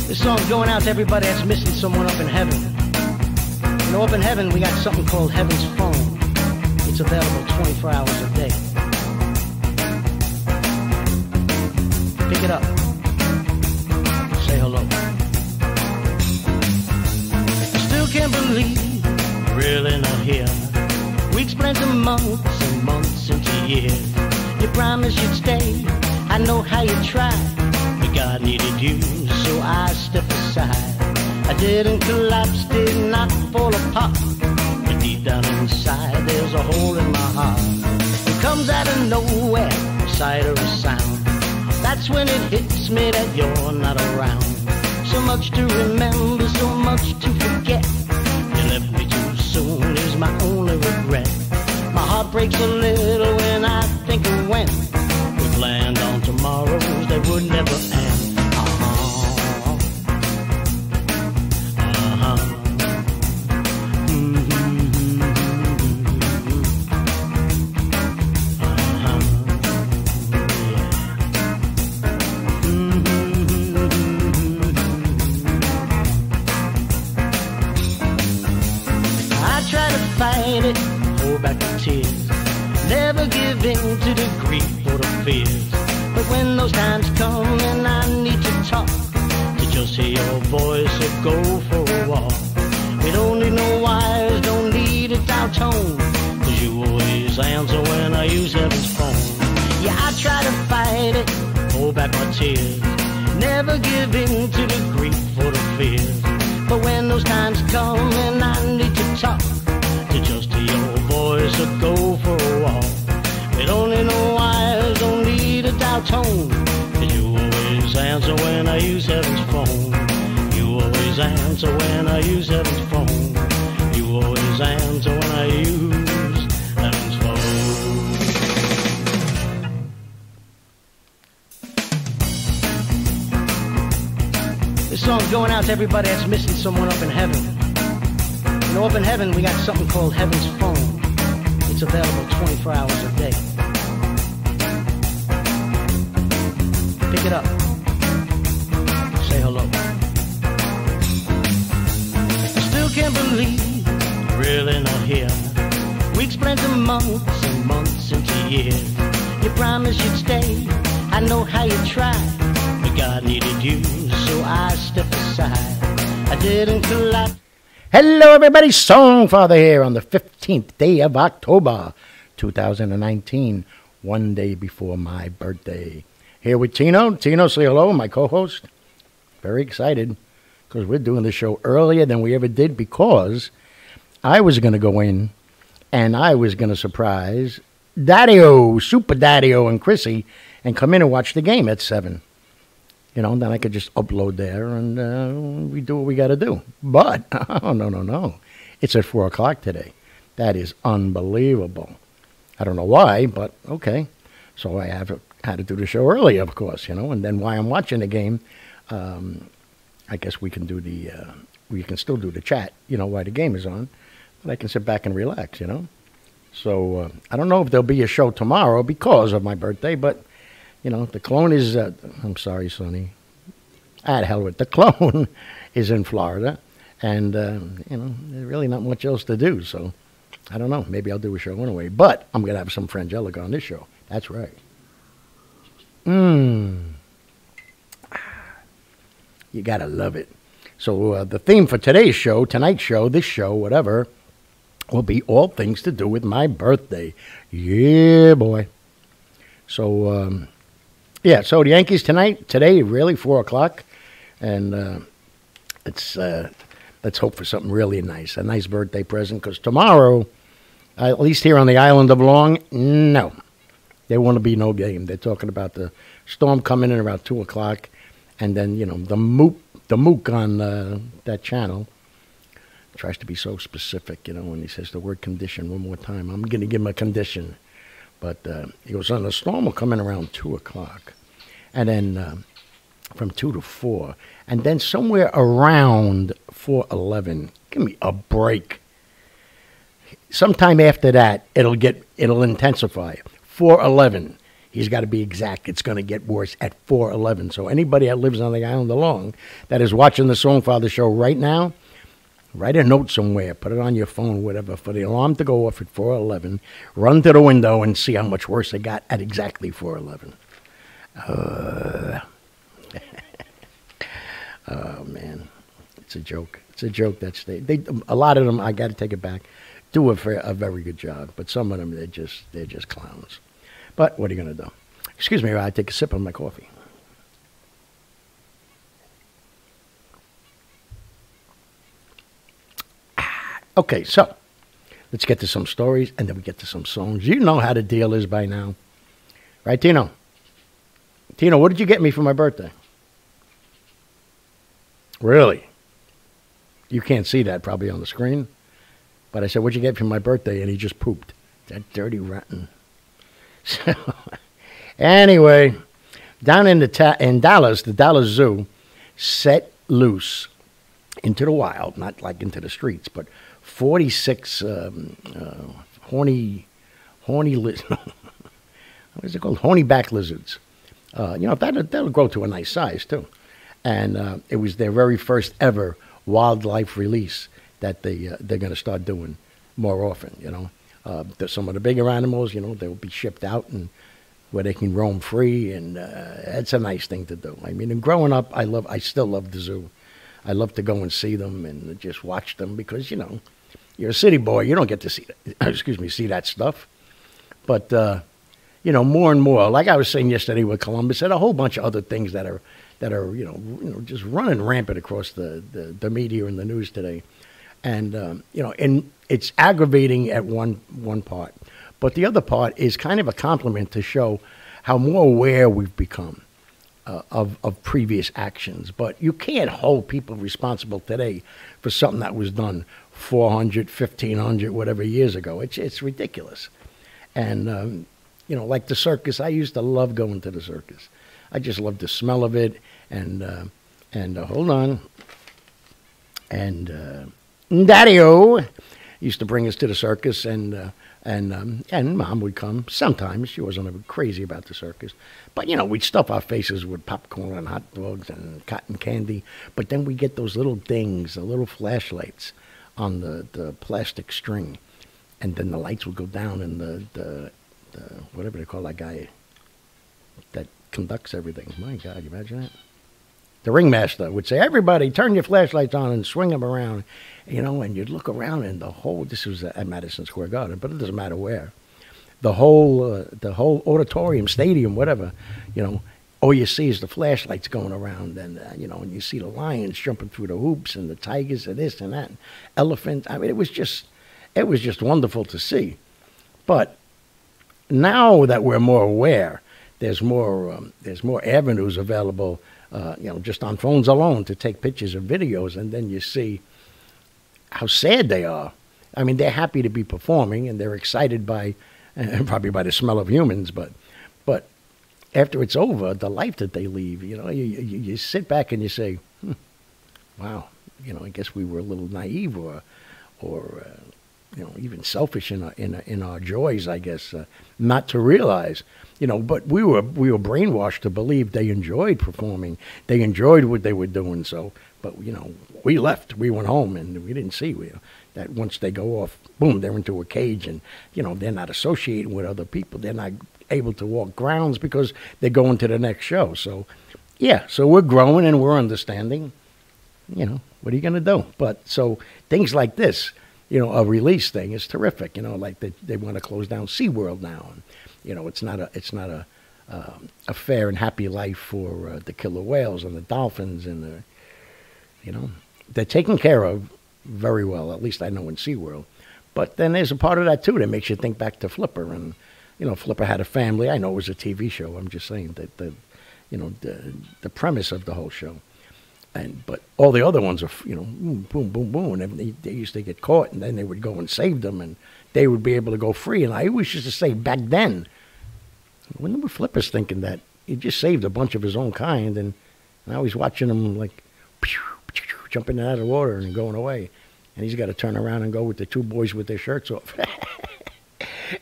This song's going out to everybody that's missing someone up in heaven. You know, up in heaven, we got something called Heaven's Phone. It's available 24 hours a day. Pick it up. Say hello. Still can't believe you're really not here. Weeks blend to months and months into years. You promised you'd stay. I know how you tried, but God needed you, so I stepped aside. I didn't collapse, did not fall apart, but deep down inside there's a hole in my heart. It comes out of nowhere, sight or a sound. That's when it hits me that you're not around. So much to remember, so much to forget. You left me too soon is my only regret. My heart breaks a little when I think of when we planned on tomorrows that would never end. Hold back the tears, never give in to the grief or the fears. But when those times come and I need to talk, to just hear your voice or go for a walk. We don't need no wires, don't need a dial tone, 'cause you always answer when I use Heaven's phone. Yeah, I try to fight it, hold back my tears, never give in to the grief or the fears. But when those times come and I need to talk, to just hear your voice or go for a walk. We don't need no wires, don't need a dial tone, 'cause you always answer when I use Heaven's phone. You always answer when I use Heaven's phone. You always answer when I use Heaven's phone. This song's going out to everybody that's missing someone up in heaven. You know, up in heaven, we got something called Heaven's Phone. It's available 24 hours a day. Pick it up. Say hello. Still can't believe you're really not here. Weeks blend to months and months into years. You promised you'd stay. I know how you tried, but God needed you, so I stepped aside. I didn't collapse. Hello, everybody. Songfather here on the 15th day of October, 2019, one day before my birthday. Here with Tino. Tino, say hello, my co-host. Very excited because we're doing the show earlier than we ever did because I was going to go in and I was going to surprise Daddy-O, Super Daddy-O, and Chrissy and come in and watch the game at 7. You know, then I could just upload there and we do what we got to do. But, oh, no. It's at 4 o'clock today. That is unbelievable. I don't know why, but okay. So I had to do the show early, of course, you know. And then while I'm watching the game, I guess we can do we can still do the chat, you know, while the game is on. But I can sit back and relax, you know. So I don't know if there'll be a show tomorrow because of my birthday, but... You know, the clone is, I'm sorry, Sonny. The hell with the clone is in Florida. And, you know, there's really not much else to do. So, I don't know. Maybe I'll do a show anyway. But I'm going to have some Frangelica on this show. That's right. You got to love it. So, the theme for today's show, tonight's show, this show, whatever, will be all things to do with my birthday. Yeah, boy. So, yeah, so the Yankees today, really, 4 o'clock. And let's hope for something really nice, a nice birthday present. Because tomorrow, at least here on the island of Long, no. There won't be no game. They're talking about the storm coming in around 2 o'clock. And then, you know, the mook on that channel tries to be so specific, you know, when he says the word condition one more time. I'm going to give him a condition. But he goes on, the storm will come in around 2 o'clock. And then from 2 to 4. And then somewhere around 4:11, give me a break. Sometime after that, it'll intensify. 4:11, He's got to be exact. It's going to get worse at 4:11. So anybody that lives on the island along that is watching the Songfather show right now, write a note somewhere, put it on your phone, whatever, for the alarm to go off at 4:11. Run to the window and see how much worse it got at exactly 4:11. Oh man, it's a joke. It's a joke. They a lot of them. I got to take it back. Do a very good job, but some of them they're just clowns. But what are you going to do? Excuse me while I take a sip of my coffee. Okay, so let's get to some stories, and then we get to some songs. You know how the deal is by now. Right, Tino? Tino, what did you get me for my birthday? Really? You can't see that probably on the screen. But I said, what'd you get for my birthday? And he just pooped. That dirty rotten. So, anyway, down in Dallas, the Dallas Zoo set loose into the wild, not like into the streets, but 46 horny what is it called? Horny-back lizards. That'll grow to a nice size, too. And it was their very first ever wildlife release that they're going to start doing more often, some of the bigger animals, they'll be shipped out and where they can roam free, and it's a nice thing to do. I mean, and growing up, I still love the zoo. I love to go and see them and just watch them because, you're a city boy, you don't get to see that stuff. But, more and more, like I was saying yesterday with Columbus, and a whole bunch of other things that are just running rampant across the media and the news today. And, and it's aggravating at one part. But the other part is kind of a compliment to show how more aware we've become of previous actions. But you can't hold people responsible today for something that was done 400, 1,500, whatever years ago. It's ridiculous. And, like the circus, I used to love going to the circus. I just loved the smell of it. And hold on. And Daddy-O used to bring us to the circus, and Mom would come. Sometimes she wasn't ever crazy about the circus, but we'd stuff our faces with popcorn and hot dogs and cotton candy. But then we get those little dings, the little flashlights on the plastic string, and then the lights would go down, and the whatever they call that guy that conducts everything. My God, you imagine that? The ringmaster would say, everybody turn your flashlights on and swing them around, and you'd look around and this was at Madison Square Garden, but it doesn't matter where. The whole auditorium, stadium, whatever, all you see is the flashlights going around, and, and you see the lions jumping through the hoops and the tigers and this and that, and elephants. I mean, it was just wonderful to see. But now that we're more aware, there's more avenues available, just on phones alone to take pictures and videos, and then you see how sad they are. I mean, they're happy to be performing, and they're excited probably by the smell of humans, but after it's over, the life that they lead, you sit back and you say, wow, I guess we were a little naive or even selfish in our joys, I guess, not to realize, but we were brainwashed to believe they enjoyed performing. They enjoyed what they were doing. So, but, we left, we went home, and we didn't see that once they go off, boom, they're into a cage, and, they're not associating with other people. They're not able to walk grounds because they're going to the next show. So, yeah, so we're growing and we're understanding, what are you going to do? But so things like this, a release thing is terrific. Like they want to close down SeaWorld now, and it's not a fair and happy life for the killer whales and the dolphins, and they're taken care of very well. At least I know in SeaWorld. But then there's a part of that too that makes you think back to Flipper, and Flipper had a family. I know it was a TV show. I'm just saying that the premise of the whole show. But all the other ones are, boom, boom, boom, and they used to get caught, and then they would go and save them, and they would be able to go free. And I always used to say back then, when were Flipper's thinking that he just saved a bunch of his own kind, and now he's watching them like jumping out of the water and going away, and he's got to turn around and go with the two boys with their shirts off.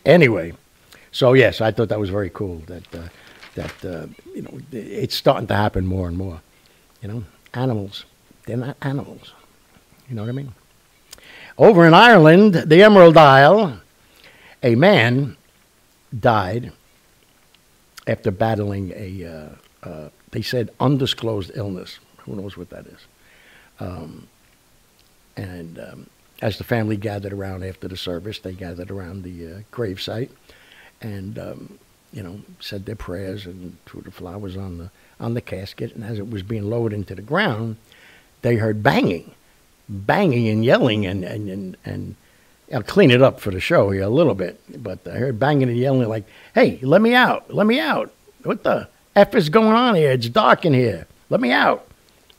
Anyway, So yes, I thought that was very cool. That you know, it's starting to happen more and more. You know, animals, they're not animals. You know what I mean? Over in Ireland, the Emerald Isle, a man died after battling they said, undisclosed illness. Who knows what that is? As the family gathered around after the service, they gathered around the gravesite and, you know, said their prayers and threw the flowers on the casket. And as it was being lowered into the ground, they heard banging and yelling and I'll clean it up for the show here a little bit, but I heard banging and yelling like, "Hey, let me out! Let me out! What the F is going on here? It's dark in here. Let me out!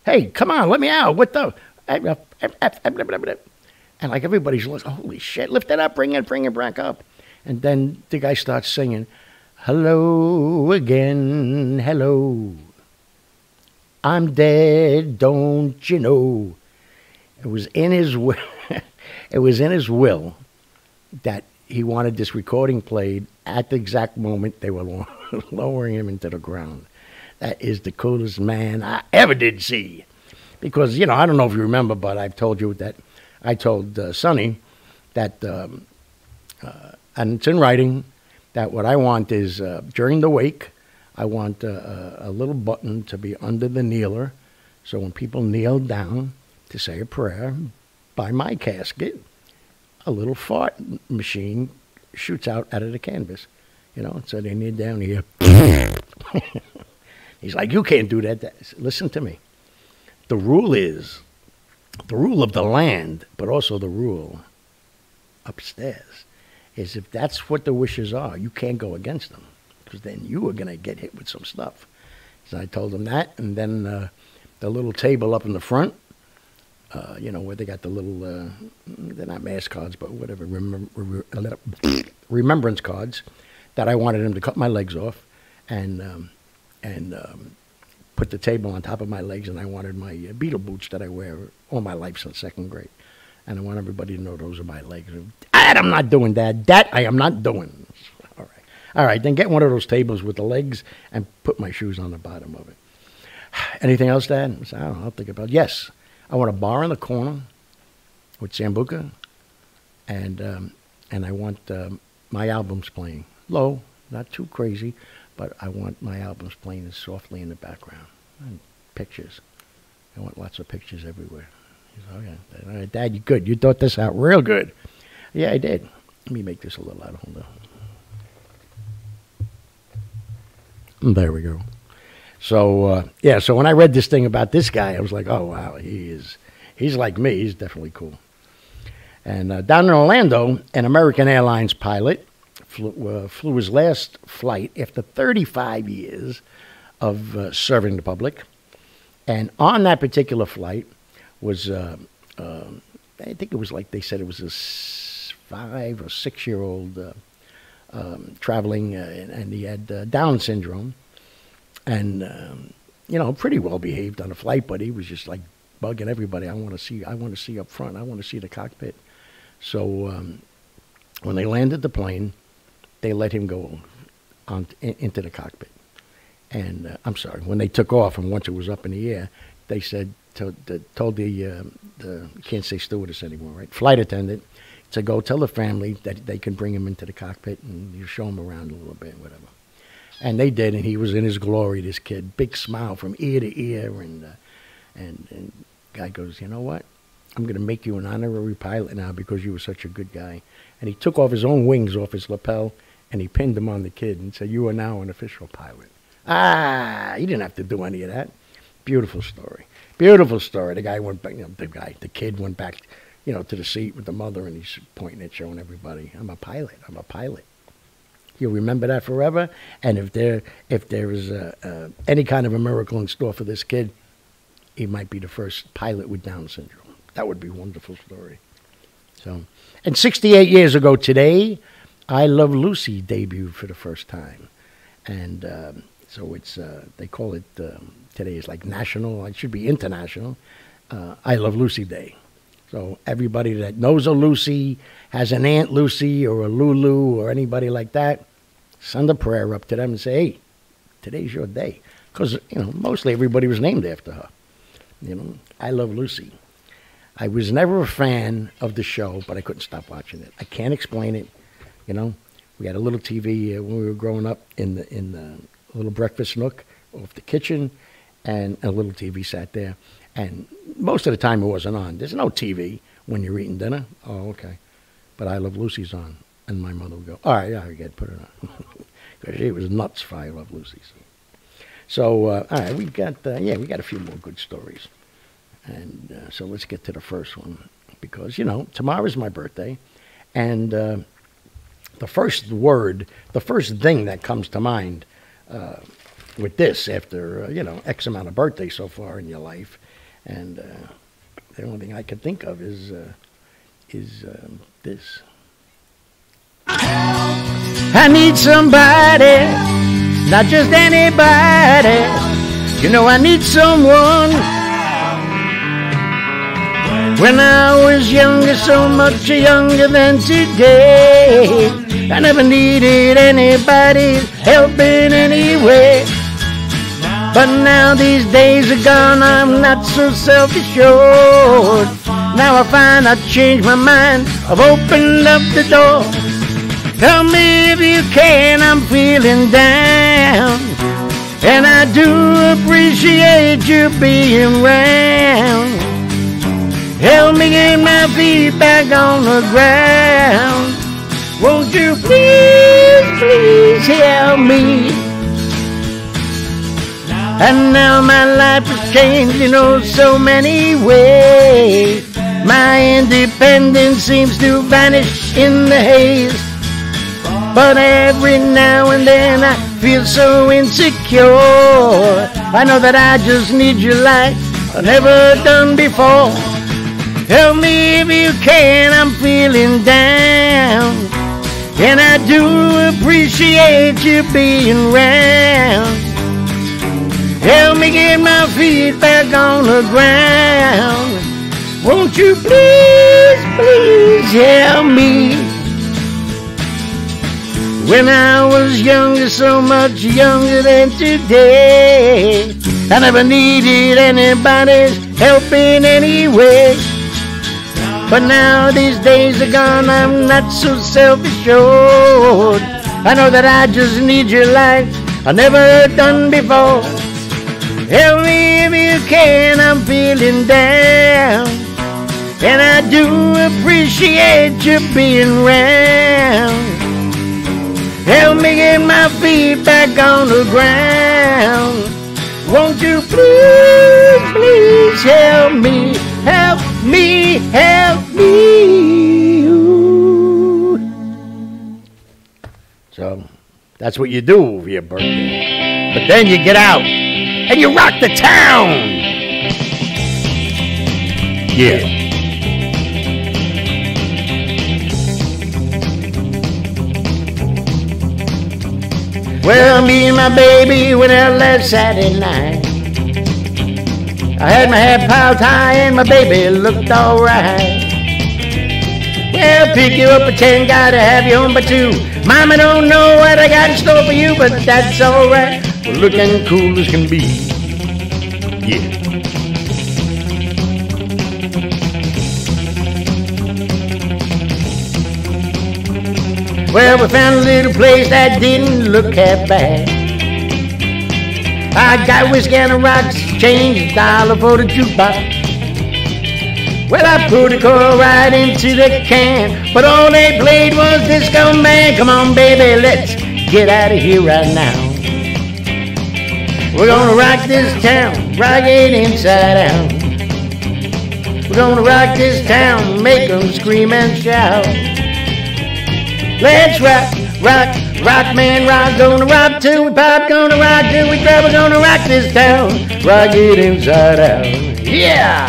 Hey, come on, let me out! What the?" And like everybody's like, "Holy shit! Lift it up! Bring it back up!" And then the guy starts singing, "Hello again, hello. I'm dead, don't you know?" It was in his will. It was in his will that he wanted this recording played at the exact moment they were lowering him into the ground. That is the coolest man I ever did see. Because, you know, I don't know if you remember, but I've told you that I told Sonny that, and it's in writing, that what I want is during the wake, I want a little button to be under the kneeler. So when people kneel down to say a prayer by my casket, a little fart machine shoots out of the canvas. You know, so they kneel down here. He's like, "You can't do that." Listen to me. The rule is the rule of the land, but also the rule upstairs is if that's what the wishes are, you can't go against them because then you are going to get hit with some stuff. So I told him that, and then the little table up in the front, you know, where they got the little, they're not mascots, but whatever, remembrance cards, that I wanted him to cut my legs off and put the table on top of my legs, and I wanted my Beatle boots that I wear all my life since second grade. And I want everybody to know those are my legs. That I'm not doing, Dad. That I am not doing. All right, then get one of those tables with the legs and put my shoes on the bottom of it. Anything else, Dad? I said, I don't know, I'll think about it. Yes. I want a bar in the corner with Sambuca, and I want my albums playing. Low, not too crazy, but I want my albums playing softly in the background. And pictures. I want lots of pictures everywhere. He said, "Okay, all right, Dad, you good. You thought this out real good." Yeah, I did. Let me make this a little louder. Hold on. There we go. So, yeah, so when I read this thing about this guy, I was like, oh, wow, he's like me. He's definitely cool. And down in Orlando, an American Airlines pilot flew his last flight after 35 years of serving the public. And on that particular flight was, I think it was like they said it was a 5 or 6 year old traveling, and he had Down syndrome. And, you know, pretty well behaved on the flight, but he was just like bugging everybody. I want to see up front. I want to see the cockpit. So when they landed the plane, they let him go into the cockpit. And I'm sorry, when they took off and once it was up in the air, they said, told the can't say stewardess anymore, right? Flight attendant to go tell the family that they can bring him into the cockpit and you show him around a little bit, whatever. And they did, and he was in his glory, this kid. Big smile from ear to ear. And guy goes, "You know what? I'm going to make you an honorary pilot now because you were such a good guy." And he took off his own wings off his lapel, and he pinned them on the kid and said, "You are now an official pilot." He didn't have to do any of that. Beautiful story. Beautiful story. The guy went back, the kid went back, to the seat with the mother, and he's pointing at, showing everybody, "I'm a pilot. I'm a pilot." You'll remember that forever. And if there is any kind of a miracle in store for this kid, he might be the first pilot with Down syndrome. That would be a wonderful story. So, and 68 years ago today, I Love Lucy debuted for the first time. And so it's, they call it, today is like national, it should be international, I Love Lucy Day. So everybody that knows a Lucy, has an Aunt Lucy or a Lulu or anybody like that, send a prayer up to them and say, hey, today's your day. Because, mostly everybody was named after her. I Love Lucy. I was never a fan of the show, but I couldn't stop watching it. I can't explain it. We had a little TV when we were growing up in the little breakfast nook off the kitchen, and a little TV sat there. And most of the time it wasn't on. There's no TV when you're eating dinner. Oh, okay. But I Love Lucy's on. And my mother would go, all right, I get put it on. Because she was nuts for I Love Lucy. So all right, we got a few more good stories. And so let's get to the first one. Because, tomorrow's my birthday. And the first thing that comes to mind with this after, X amount of birthdays so far in your life. And the only thing I can think of is this. I need somebody, not just anybody. I need someone. When I was younger, so much younger than today, I never needed anybody's help in any way. But now these days are gone, I'm not so self-assured. Now I find I've changed my mind, I've opened up the door. Tell me if you can, I'm feeling down, and I do appreciate you being around. Help me get my feet back on the ground. Won't you please, please help me? And now my life has changed in so many ways. My independence seems to vanish in the haze. But every now and then I feel so insecure. I know that I just need you like I've never done before. Help me if you can, I'm feeling down, and I do appreciate you being around. Help me get my feet back on the ground. Won't you please, please help me? When I was younger, so much younger than today, I never needed anybody's help in any way. But now these days are gone, I'm not so self-assured. I know that I just need you like I've never done before. Help me if you can, I'm feeling down, and I do appreciate you being around. Help me get my feet back on the ground. Won't you please, please help me, help me, help me. Ooh. So that's what you do for your birthday. But then you get out and you rock the town. Yeah. Well, me and my baby went out last Saturday night. I had my hair piled high and my baby looked alright. Well, pick you up at 10, gotta have you home by 2. Mama don't know what I got in store for you, but that's alright. We're looking cool as can be. Yeah. Well, we found a little place that didn't look half bad. I got whiskey and a rocks, change $1 for the jukebox. Well, I put a coil right into the can, but all they played was Disco Man. Come on, baby, let's get out of here right now. We're gonna rock this town, rock it inside out. We're gonna rock this town, make them scream and shout. Let's rock, rock, rock, man, rock. Gonna rock till we pop, gonna rock till we drop. We're gonna rock this town, rock it inside out. Yeah!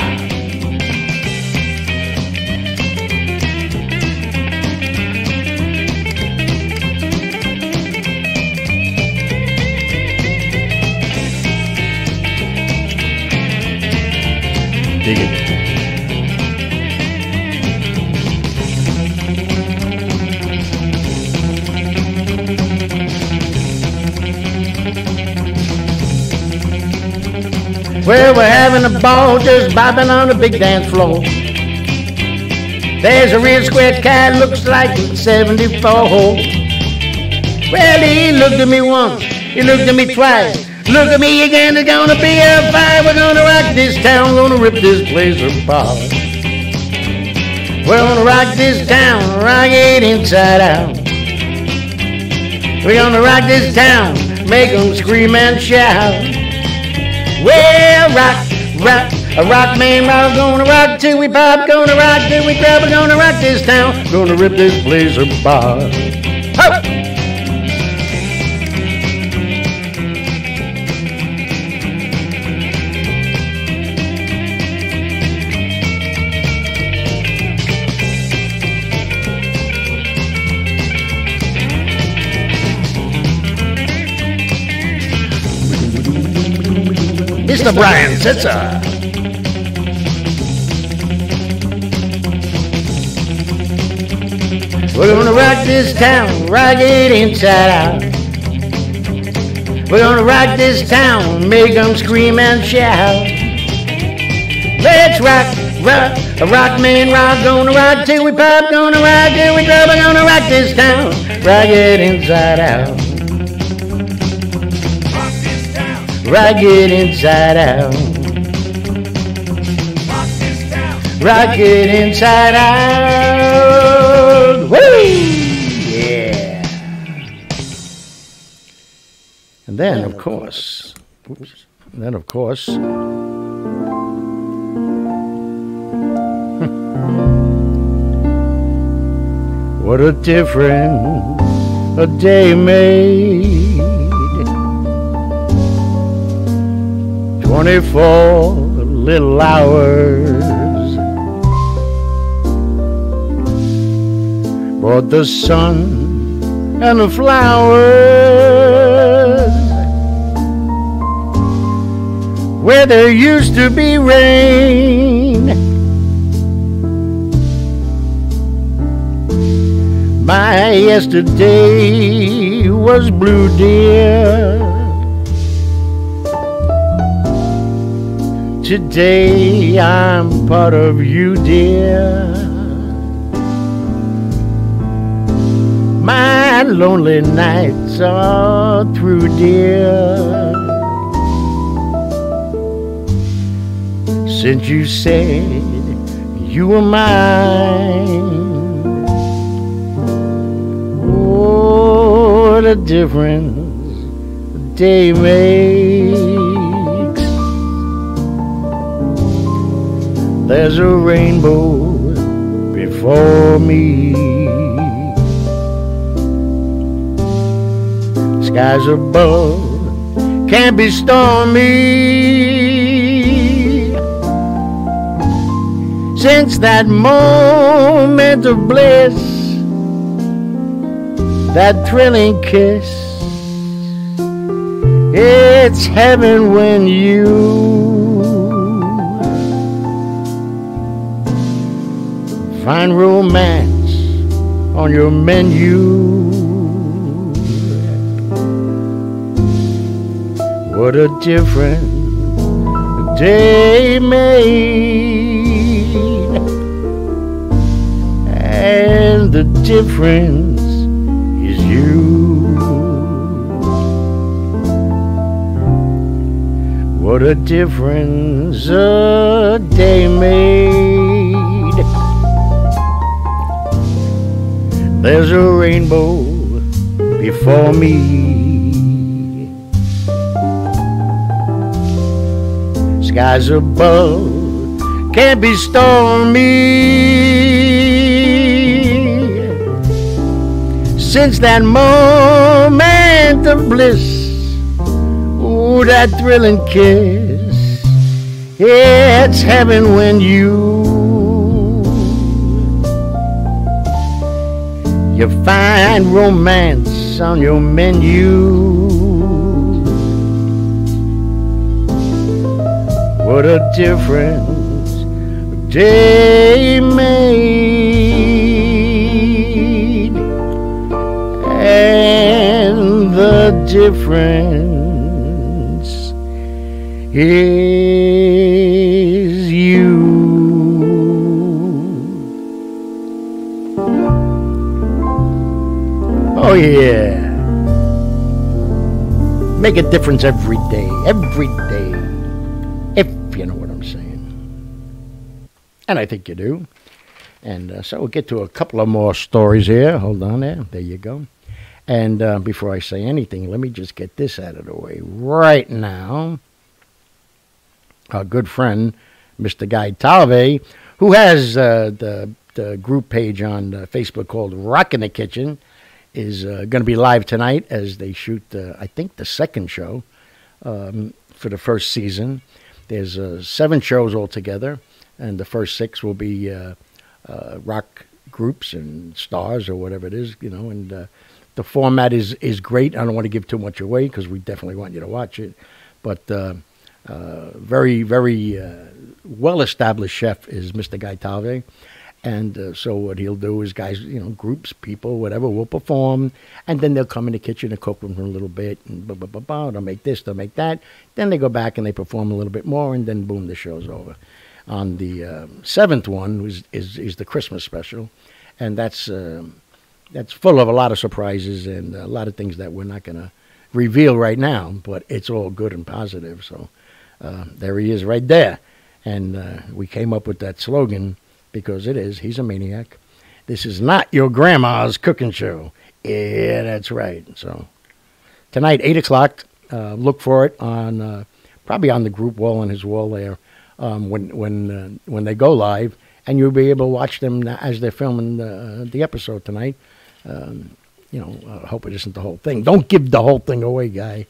Dig it. Well, we're having a ball just bobbing on the big dance floor. There's a real square cat, looks like 74. Well, he looked at me once, he looked at me twice. Look at me again, there's gonna be a fire. We're gonna rock this town, gonna rip this place apart. We're gonna rock this town, rock it inside out. We're gonna rock this town, make them scream and shout. Well, rock, rock, a rock man, rock, gonna rock till we pop, gonna rock till we drop, we're gonna rock this town, gonna rip this place apart. Ho! Mr. Brian Sitzer. We're gonna rock this town, rock it inside out. We're gonna rock this town, make them scream and shout. Let's rock, rock, a rock man rock, gonna rock till we pop, gonna rock till we drop, we're gonna rock this town, rock it inside out. Rock it inside out. Rock it inside out. Woo! Yeah. And then, of course, what a difference a day made. 24 little hours brought the sun and the flowers where there used to be rain. My yesterday was blue, dear. Today I'm part of you, dear. My lonely nights are through, dear. Since you said you were mine, oh, what a difference a day makes. There's a rainbow before me. Skies above can't be stormy. Since that moment of bliss, that thrilling kiss, it's heaven when you find romance on your menu. What a difference a day made, and the difference is you. What a difference a day made. There's a rainbow before me. Skies above can't be stormy. Since that moment of bliss, ooh, that thrilling kiss, it's heaven when you find romance on your menu. What a difference a day made, and the difference is you. Oh yeah. Make a difference every day, if you know what I'm saying. And I think you do. And so we'll get to a couple of more stories here. Hold on there. There you go. And before I say anything, let me just get this out of the way right now. Our good friend, Mr. Guy Talve, who has the group page on Facebook called Rock in the Kitchen, is going to be live tonight as they shoot, I think, the second show for the first season. There's 7 shows altogether, and the first 6 will be rock groups and stars or whatever it is, you know. And the format is great. I don't want to give too much away because we definitely want you to watch it. But very, very well-established chef is Mr. Guy Talve. And so what he'll do is guys, you know, groups, people, whatever, will perform. And then they'll come in the kitchen and cook them for a little bit. And they'll make this, they'll make that. Then they go back and they perform a little bit more. And then, boom, the show's over. On the 7th one is the Christmas special. And that's full of a lot of surprises and a lot of things that we're not going to reveal right now. But it's all good and positive. So there he is right there. And we came up with that slogan because he's a maniac. This is not your grandma's cooking show. Yeah, that's right. So tonight, 8 o'clock, look for it on probably on the group wall, on his wall there, when they go live, and you'll be able to watch them as they're filming the episode tonight. You know, I hope it isn't the whole thing. Don't give the whole thing away, Guy.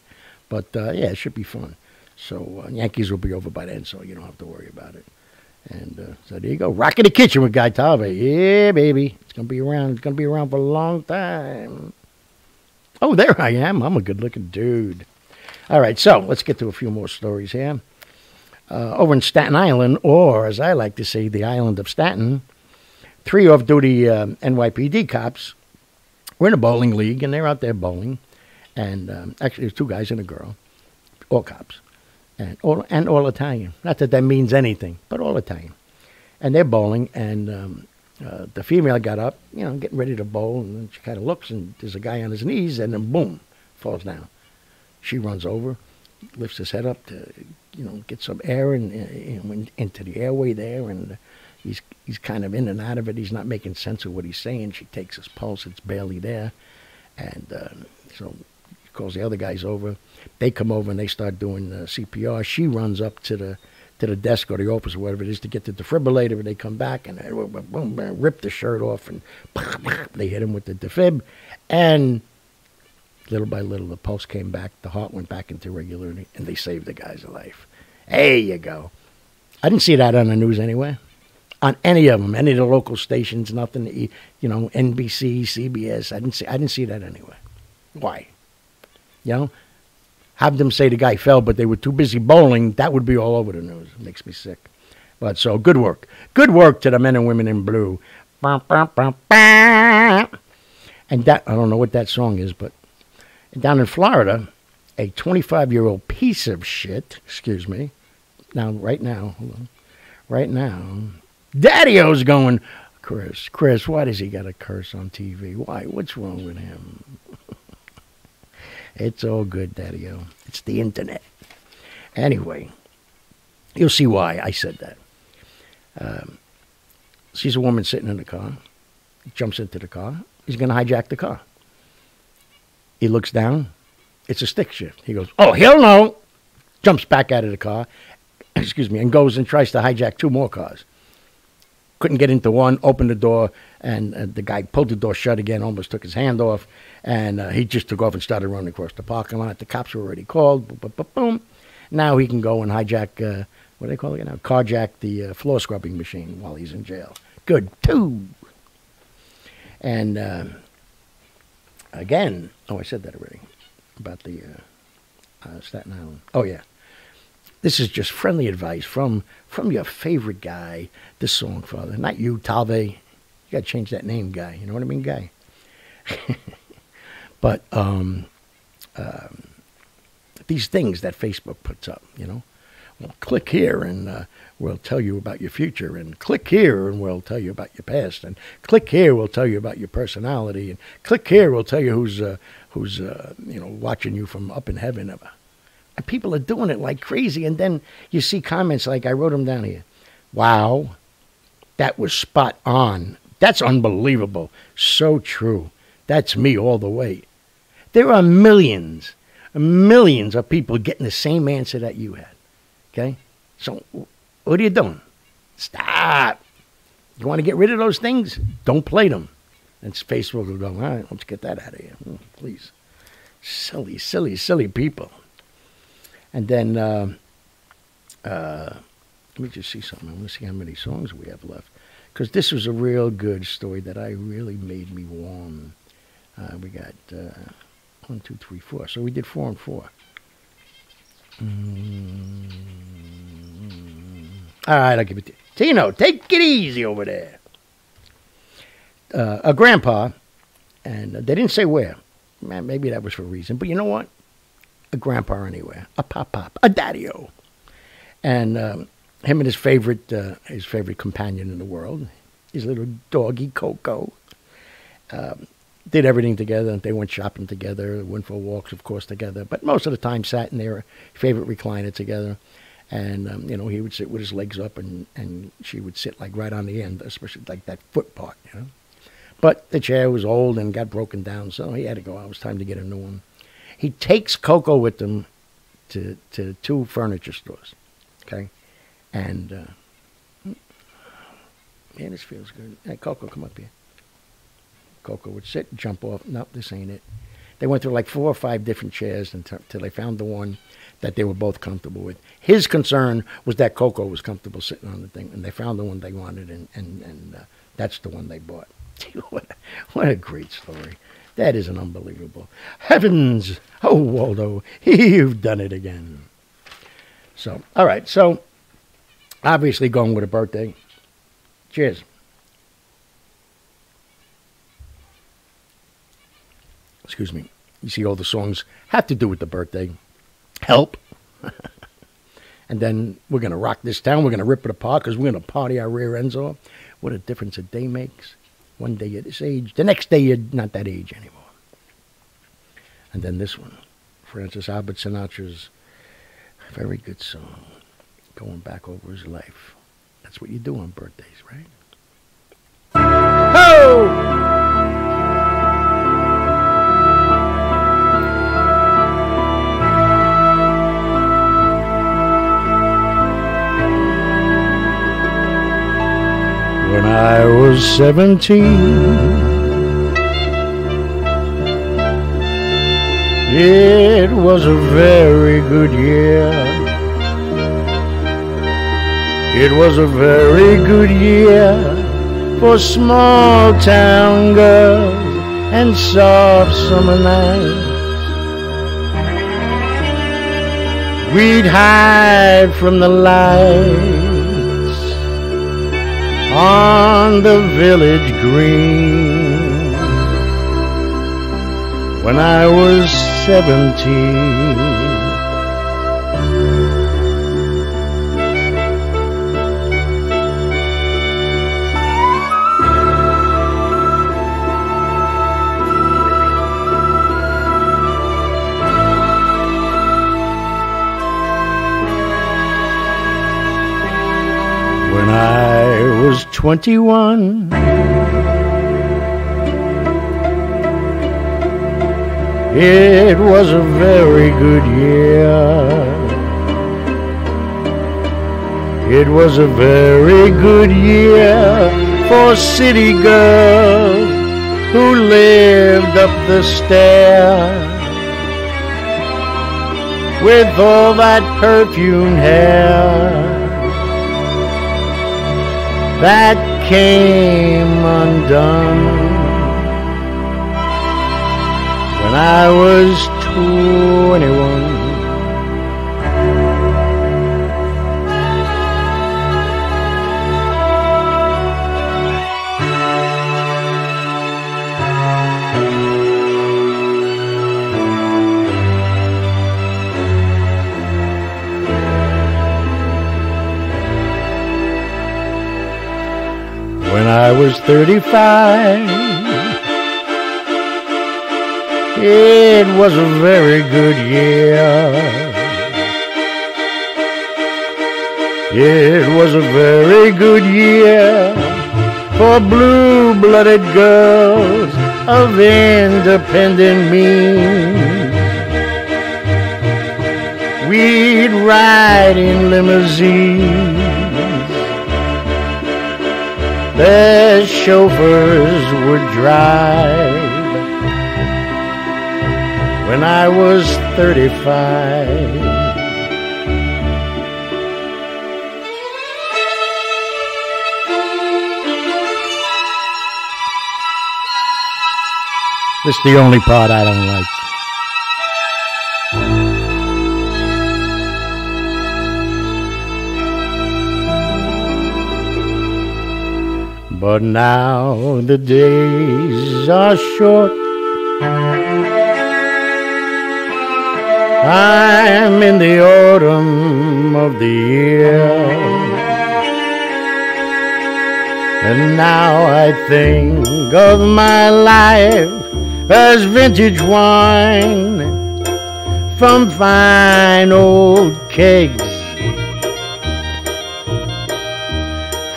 But, yeah, it should be fun. So Yankees will be over by then, so you don't have to worry about it. And so there you go. Rock in the Kitchen with Guy Talve. Yeah, baby. It's going to be around. It's going to be around for a long time. Oh, there I am. I'm a good-looking dude. All right, so let's get to a few more stories here. Over in Staten Island, or as I like to say, the island of Staten, 3 off-duty NYPD cops were in a bowling league, and they're out there bowling. And actually, there's 2 guys and a girl, all cops. And all Italian. Not that means anything, but all Italian. And they're bowling, and the female got up, you know, getting ready to bowl, and then she kind of looks, and there's a guy on his knees, and then boom, falls down. She runs over, lifts his head up to, you know, get some air into the airway there, and he's kind of in and out of it. He's not making sense of what he's saying. She takes his pulse; it's barely there, and so she calls the other guys over. They come over and they start doing CPR. She runs up to the desk or the office or whatever it is to get the defibrillator. And they come back and boom, rip the shirt off and they hit him with the defib. And little by little, the pulse came back. The heart went back into regularity, and they saved the guy's life. There you go. I didn't see that on the news anywhere. On any of them, any of the local stations, nothing. You know, NBC, CBS. I didn't see that anywhere. Why? You know. Have them say the guy fell, but they were too busy bowling. That would be all over the news. It makes me sick. But so, good work. Good work to the men and women in blue. And that, I don't know what that song is, but down in Florida, a 25-year-old piece of shit, excuse me, right now, Daddy-O's going, Chris, why does he got to curse on TV? Why? What's wrong with him? It's all good, Daddy-O. It's the internet. Anyway, you'll see why I said that. Sees a woman sitting in the car. He jumps into the car. He's going to hijack the car. He looks down. It's a stick shift. He goes, oh, hell no. Jumps back out of the car, excuse me, and goes and tries to hijack 2 more cars. Couldn't get into one, opened the door, and the guy pulled the door shut again, almost took his hand off, and he just took off and started running across the parking lot. The cops were already called. Boom. Now he can go and hijack, what do they call it now? Carjack the floor scrubbing machine while he's in jail. Good, too. And again, I said that already, about the Staten Island. Oh, yeah. This is just friendly advice from your favorite guy, the Songfather. Not you, Talve. You got to change that name, Guy. You know what I mean, Guy? But these things that Facebook puts up, you know, Well, click here and we'll tell you about your future, and click here and we'll tell you about your past, and click here we'll tell you about your personality, and click here we'll tell you who's watching you from up in heaven. And people are doing it like crazy, and then you see comments like, I wrote them down here. Wow, that was spot on. That's unbelievable. So true. That's me all the way. There are millions of people getting the same answer that you had. Okay? So what are you doing? Stop. You want to get rid of those things? Don't play them. And Facebook will go, all right, let's get that out of here. Please. Silly, silly, silly people. And then, let me just see something. I want to see how many songs we have left. Because this was a real good story that really made me warm. We got 1, 2, 3, 4. So we did 4 and 4. All right, I'll give it to you. Tino, take it easy over there. A grandpa, and they didn't say where. Man, maybe that was for a reason. But you know what? A grandpa anywhere. A pop-pop. A daddy-o. And him and his favorite companion in the world, his little doggy, Coco, did everything together. They went shopping together, went for walks, of course, together. But most of the time sat in their favorite recliner together. And, he would sit with his legs up and she would sit like right on the end, especially like that foot part, But the chair was old and got broken down, so he had to go out. It was time to get a new one. He takes Coco with him to 2 furniture stores, okay? And, man, this feels good. Hey, Coco, come up here. Coco would sit, jump off. No, this ain't it. They went through like 4 or 5 different chairs until they found the one that they were both comfortable with. His concern was that Coco was comfortable sitting on the thing, and they found the one they wanted, and that's the one they bought. What a great story. That is an unbelievable. Heavens! Oh, Waldo, you've done it again. So, all right. So, obviously going with a birthday. Cheers. Excuse me. You see all the songs have to do with the birthday. Help. And then we're going to rock this town. We're going to rip it apart because we're going to party our rear ends off. What a difference a day makes. One day you're this age. The next day you're not that age anymore. And then this one. Francis Albert Sinatra's very good song. Going back over his life. That's what you do on birthdays, right? Ho! When I was 17, it was a very good year. It was a very good year for small town girls and soft summer nights. We'd hide from the lights on the village green. When I was 17, when I was 21, it was a very good year. It was a very good year for city girls who lived up the stair with all that perfumed hair that came undone when I was 21. when I was 35. It was a very good year. It was a very good year for blue-blooded girls of independent means. We'd ride in limousines. Their chauffeurs would drive. When I was 35. This is the only part I don't like. But now the days are short. I'm in the autumn of the year, and now I think of my life as vintage wine from fine old kegs,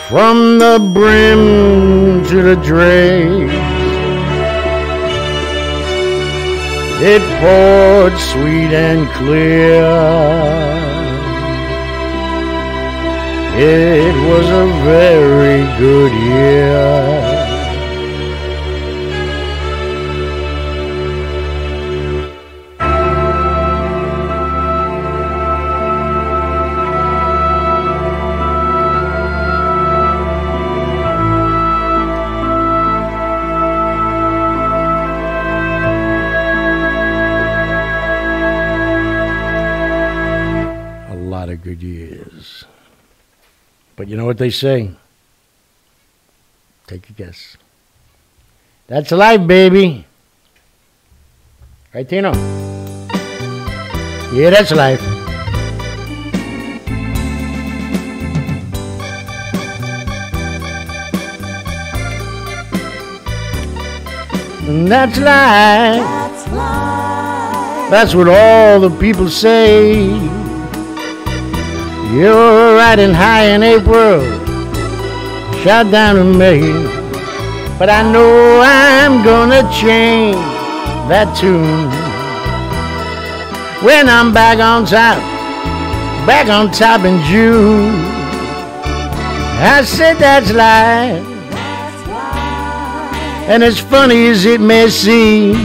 from the brim to the dregs. It poured sweet and clear. It was a very good year. Good years. But you know what they say? Take a guess. That's life, baby. Right, Tino? Yeah, that's life. And that's life. That's life. That's what all the people say. You're riding high in April, shot down in May. But I know I'm gonna change that tune when I'm back on top in June. I said that's life, and as funny as it may seem,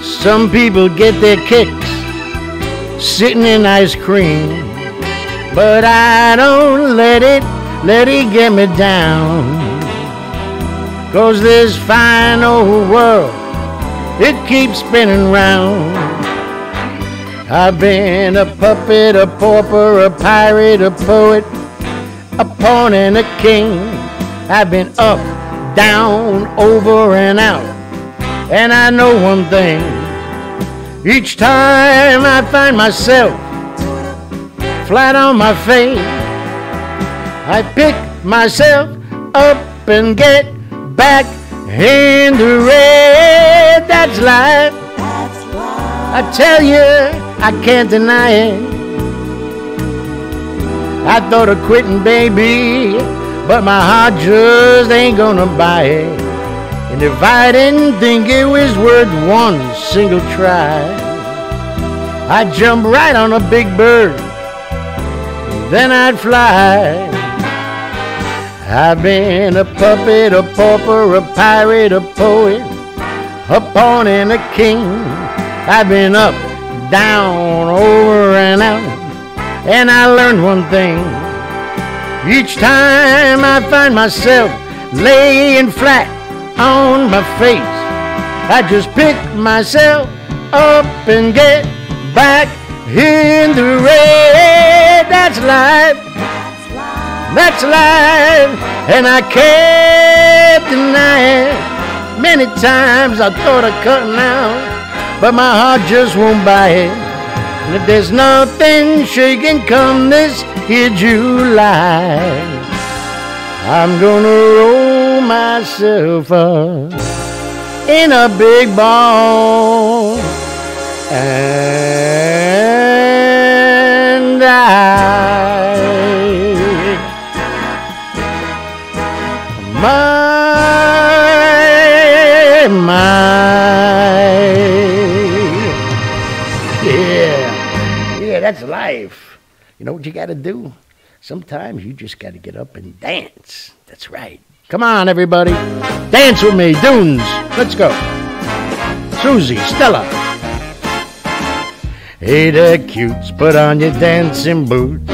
some people get their kicks sitting in ice cream, but I don't let it get me down. 'Cause this fine old world, it keeps spinning round. I've been a puppet, a pauper, a pirate, a poet, a pawn and a king. I've been up, down, over and out, and I know one thing. Each time I find myself flat on my face, I pick myself up and get back in the red. That's life. I tell you, I can't deny it. I thought of quitting, baby, but my heart just ain't gonna buy it. And if I didn't think it was worth one single try, I'd jump right on a big bird, then I'd fly. I've been a puppet, a pauper, a pirate, a poet, a pawn and a king. I've been up, down, over and out, and I learned one thing. Each time I find myself laying flat on my face, I just pick myself up and get back in the red. That's life. That's life. And I can't deny it. Many times I thought of cutting out, but my heart just won't buy it. And if there's nothing shaking come this here July, I'm gonna roll myself up in a big ball, and yeah, that's life. You know what you got to do? Sometimes you just got to get up and dance. That's right. Come on, everybody. Dance with me. Dunes. Let's go. Susie, Stella. Hey there, cutes. Put on your dancing boots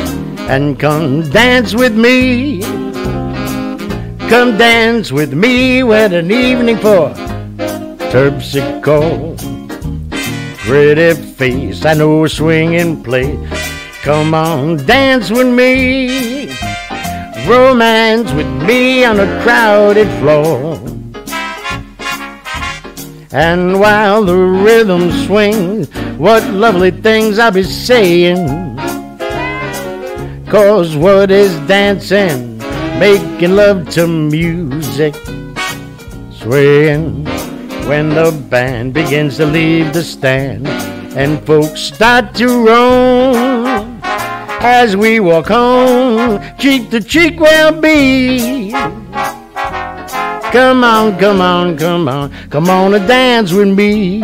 and come dance with me. Come dance with me with an evening for terpsichore. Pretty face, I know a swinging play. Come on, dance with me. Romance with me on a crowded floor. And while the rhythm swings, what lovely things I'll be saying. 'Cause what is dancing? Making love to music. Swaying when the band begins to leave the stand. And folks start to roam as we walk home, cheek to cheek we'll be. Come on, come on, come on, come on and dance with me.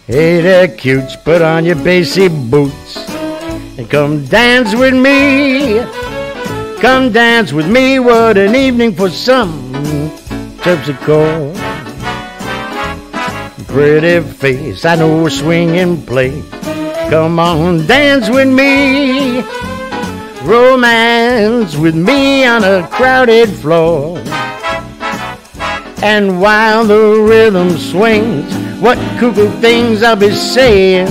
Hey there, cutes, put on your bassy boots and come dance with me. Come dance with me, what an evening for some terpsichore. Pretty face, I know a swinging play. Come on, dance with me. Romance with me on a crowded floor. And while the rhythm swings, what cuckoo things I'll be saying.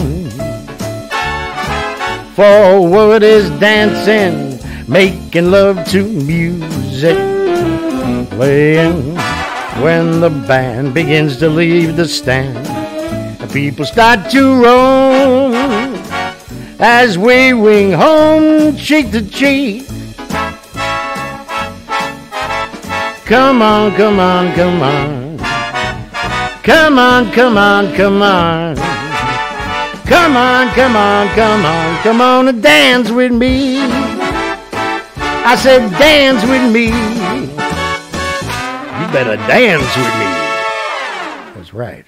For what is dancing? Making love to music. Playing when the band begins to leave the stand. The people start to roam as we wing home, cheek to cheek. Come on, come on, come on. Come on, come on, come on. Come on, come on, come on. Come on and dance with me. I said dance with me. You better dance with me. That's right.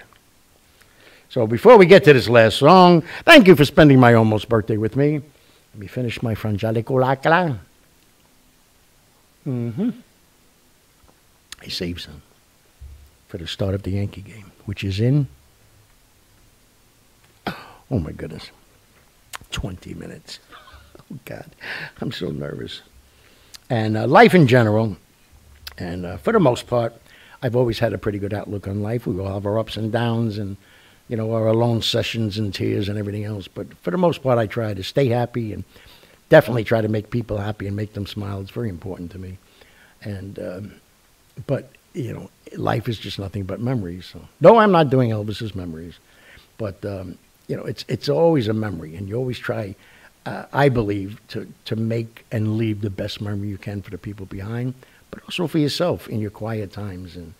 So before we get to this last song, thank you for spending my almost birthday with me. Let me finish my Frangelicolacla. I saved some for the start of the Yankee game, which is in, oh my goodness, 20 minutes. Oh God, I'm so nervous. And life in general, and for the most part, I've always had a pretty good outlook on life. We all have our ups and downs and, you know, our alone sessions and tears and everything else. But for the most part, I try to stay happy and definitely try to make people happy and make them smile. It's very important to me. And, but, you know, life is just nothing but memories. So, no, I'm not doing Elvis's memories. But, you know, it's always a memory. And you always try, I believe, to make and leave the best memory you can for the people behind, but also for yourself in your quiet times. And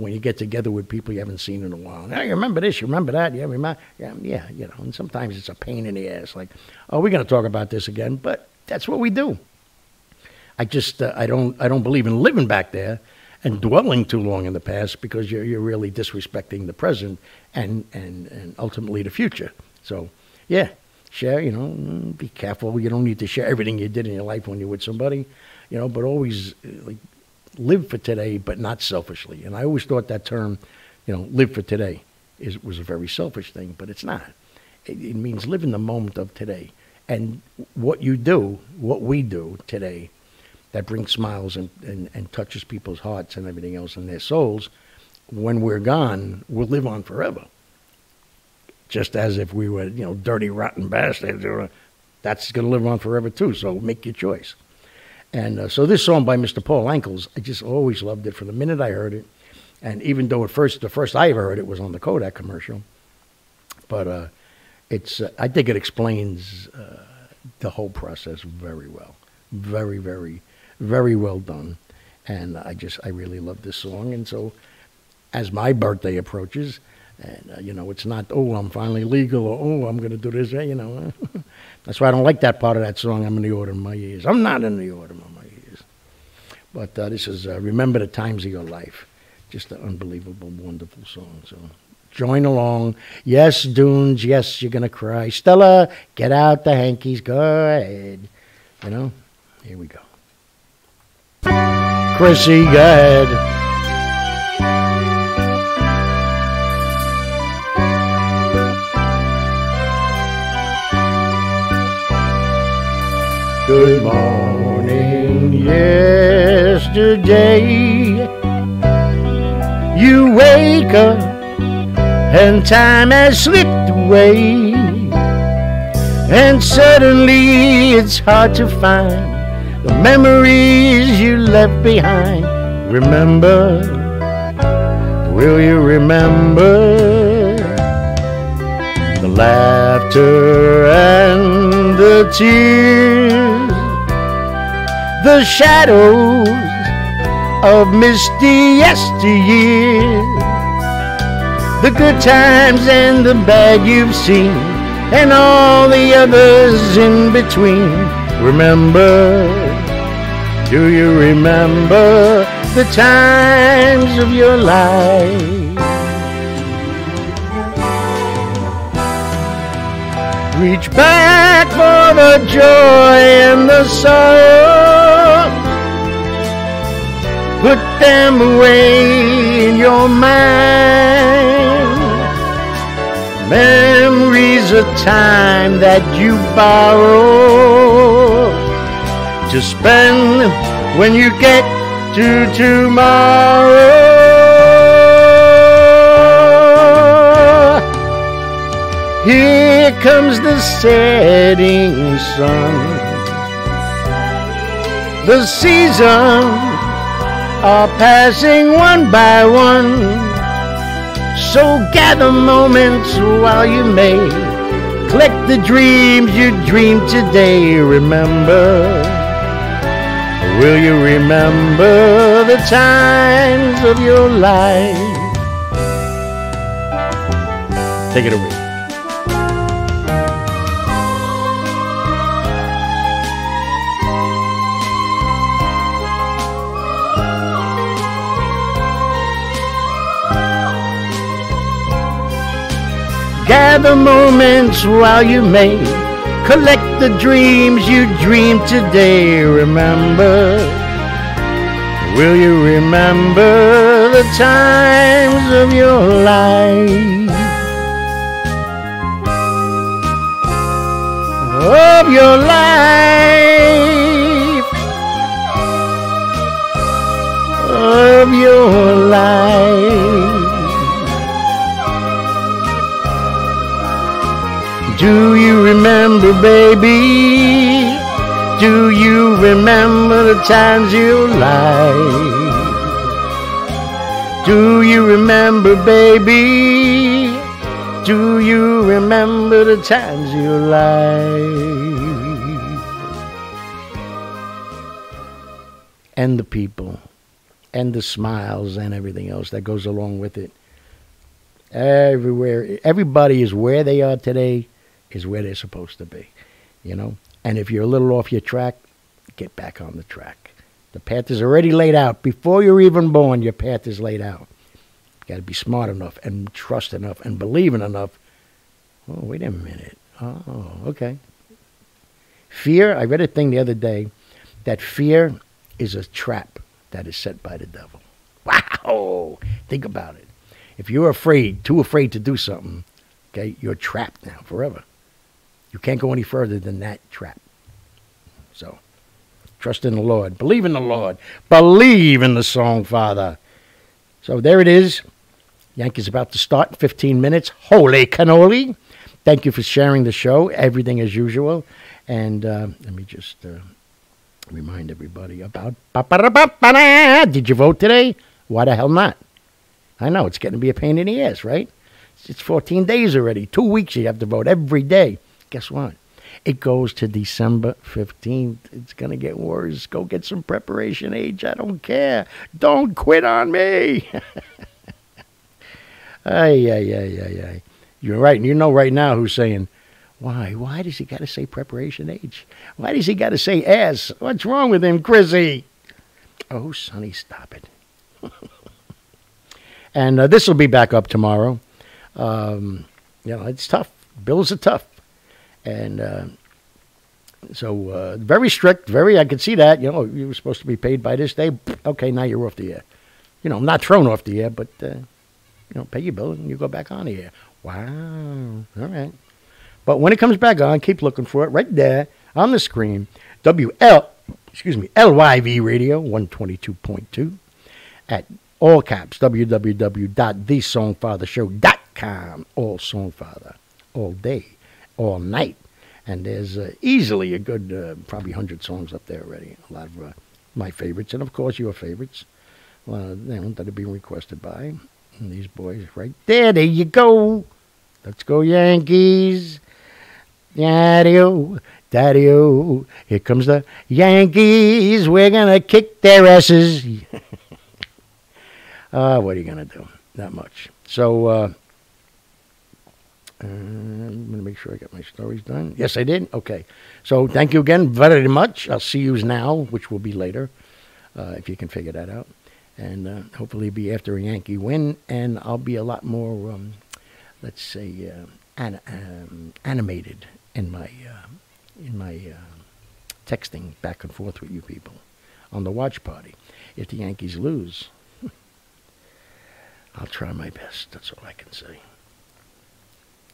when you get together with people you haven't seen in a while. Now, you remember this, you remember that, you remember, yeah, you know, and sometimes it's a pain in the ass. Like, oh, we're going to talk about this again, but that's what we do. I just, I don't believe in living back there and dwelling too long in the past, because you're really disrespecting the present and ultimately the future. So, yeah, share, you know, be careful. You don't need to share everything you did in your life when you're with somebody, you know, but always like live for today, but not selfishly. And I always thought that term, you know, live for today was a very selfish thing, but it's not. It means live in the moment of today. And what you do, what we do today, that brings smiles and touches people's hearts and everything else in their souls, when we're gone, will live on forever. Just as if we were, you know, dirty, rotten bastards, that's going to live on forever too, so make your choice. And so this song by Mr. Paul Ankles, I just always loved it from the minute I heard it. And even though the first I ever heard it was on the Kodak commercial, but I think it explains the whole process very well, very, very, very well done. And I really love this song. And so, as my birthday approaches, and it's not, oh, I'm finally legal, or oh, I'm going to do this, that's why I don't like that part of that song. I'm in the order of my years. I'm not in the order of my years. But this is Remember the Times of Your Life. Just an unbelievable, wonderful song. So join along. Yes, Dunes. Yes, you're going to cry. Stella, get out the hankies. Go ahead. Here we go. Chrissy, go ahead. Good morning, yesterday. You wake up and time has slipped away, and suddenly it's hard to find the memories you left behind. Remember, will you remember the laughter and the tears, the shadows of misty yesteryear, the good times and the bad you've seen, and all the others in between. Remember, do you remember the times of your life? Reach back for the joy and the sorrow, put them away in your mind. Memories of time that you borrow to spend when you get to tomorrow. Here comes the setting sun. The seasons are passing one by one, so gather moments while you may. Collect the dreams you dreamed today. Remember, will you remember the times of your life? Take it away. Gather moments while you may. Collect the dreams you dreamed today. Remember, will you remember the times of your life? Of your life. Of your life. Do you remember, baby? Do you remember the times you lied? Do you remember, baby? Do you remember the times you lied? And the people, and the smiles, and everything else that goes along with it. Everywhere, everybody is where they are today, is where they're supposed to be, And if you're a little off your track, get back on the track. The path is already laid out. Before you're even born, your path is laid out. You got to be smart enough and trust enough and believe in enough. Oh, wait a minute. Oh, okay. Fear, I read a thing the other day that fear is a trap that is set by the devil. Wow! Think about it. If you're afraid, too afraid to do something, okay, you're trapped now forever. You can't go any further than that trap. So, trust in the Lord. Believe in the Lord. Believe in the Songfather. So, there it is. Yankees about to start in 15 minutes. Holy cannoli. Thank you for sharing the show. Everything as usual. And let me just remind everybody about... Did you vote today? Why the hell not? I know, it's getting to be a pain in the ass, right? It's 14 days already. 2 weeks you have to vote every day. Guess what? It goes to December 15th. It's going to get worse. Go get some preparation age. I don't care. Don't quit on me. Ay. You're right. And you know right now who's saying, why? Why does he got to say preparation age? Why does he got to say ass? What's wrong with him, Chrissy? Oh, Sonny, stop it. And this will be back up tomorrow. It's tough. Bills are tough. And so very strict, I could see that. You were supposed to be paid by this day. Okay, now you're off the air. Not thrown off the air, but, pay your bill and you go back on the air. Wow. All right. But when it comes back on, keep looking for it right there on the screen. LYV Radio 122.2 at all caps, www.thesongfathershow.com. All Songfather, all day, all night. And there's easily a good, probably 100 songs up there already. A lot of my favorites, and of course your favorites that are being requested by these boys right there. There you go. Let's go Yankees. Daddy-o, daddy-o. Here comes the Yankees. We're going to kick their asses. What are you going to do? Not much. So, I'm going to make sure I got my stories done. Yes, I did. Okay. So, thank you again very much. I'll see you now, which will be later, if you can figure that out. And hopefully be after a Yankee win. And I'll be a lot more, let's say, animated in my texting back and forth with you people on the watch party. If the Yankees lose, I'll try my best. That's all I can say.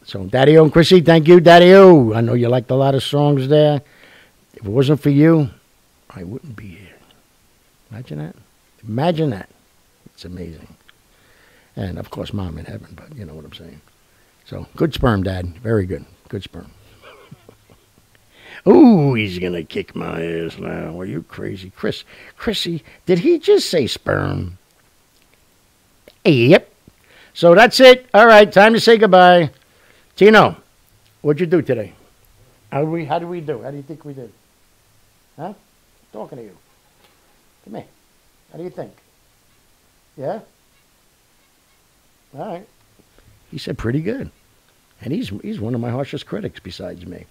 So, Daddy-O and Chrissy, thank you, Daddy-O. I know you liked a lot of songs there. If it wasn't for you, I wouldn't be here. Imagine that. Imagine that. It's amazing. And, of course, Mom in heaven, but you know what I'm saying. So, good sperm, Dad. Very good. Good sperm. Ooh, he's going to kick my ass now. Are you crazy? Chrissy, did he just say sperm? Yep. So, that's it. All right, time to say goodbye. Tino, what'd you do today? How did we do? How do you think we did? Huh? Talking to you. Come here. How do you think? Yeah? All right. He said pretty good. And he's one of my harshest critics besides me.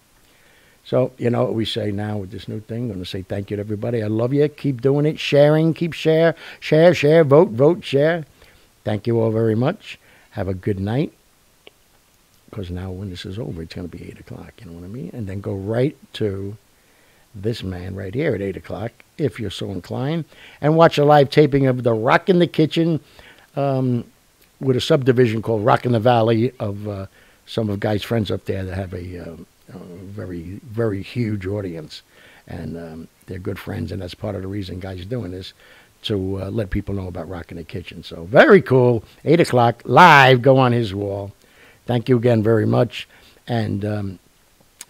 So, you know what we say now with this new thing? I'm going to say thank you to everybody. I love you. Keep doing it. Sharing. Keep share. Vote, share. Thank you all very much. Have a good night. Because now when this is over, it's going to be 8 o'clock. You know what I mean? And then go right to this man right here at 8 o'clock, if you're so inclined, and watch a live taping of the Rock in the Kitchen with a subdivision called Rock in the Valley of some of Guy's friends up there that have a very, very huge audience. And they're good friends, and that's part of the reason Guy's doing this, to let people know about Rock in the Kitchen. So very cool. 8 o'clock, live, go on his wall. Thank you again very much. And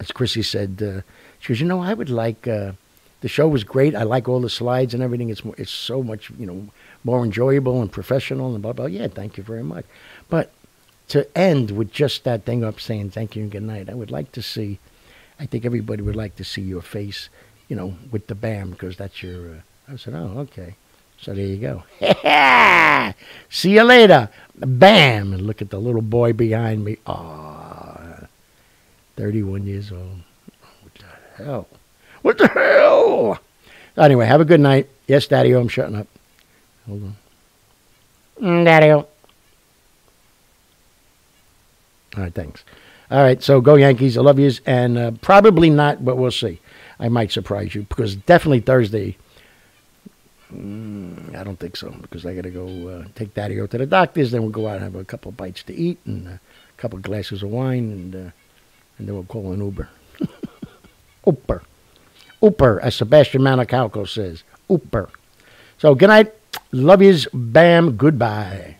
as Chrissy said, she goes, I would like, the show was great. I like all the slides and everything. It's so much, more enjoyable and professional and blah, blah. Yeah, thank you very much. But to end with just that thing up saying thank you and good night, I would like to see, I think everybody would like to see your face, with the BAM, because that's your, I said, oh, okay. So there you go. See you later. Bam. And look at the little boy behind me. Aw, 31 years old. What the hell? What the hell? Anyway, have a good night. Yes, Daddy-O, I'm shutting up. Hold on. Daddy-O. All right, thanks. All right, so go Yankees. I love yous. And probably not, but we'll see. I might surprise you, because definitely Thursday, I don't think so, because I got to go take Daddy-O to the doctor's. Then we'll go out and have a couple of bites to eat and a couple of glasses of wine, and then we'll call an Uber. Uber, as Sebastian Maniscalco says. Uber. So good night. Love yous. Bam. Goodbye.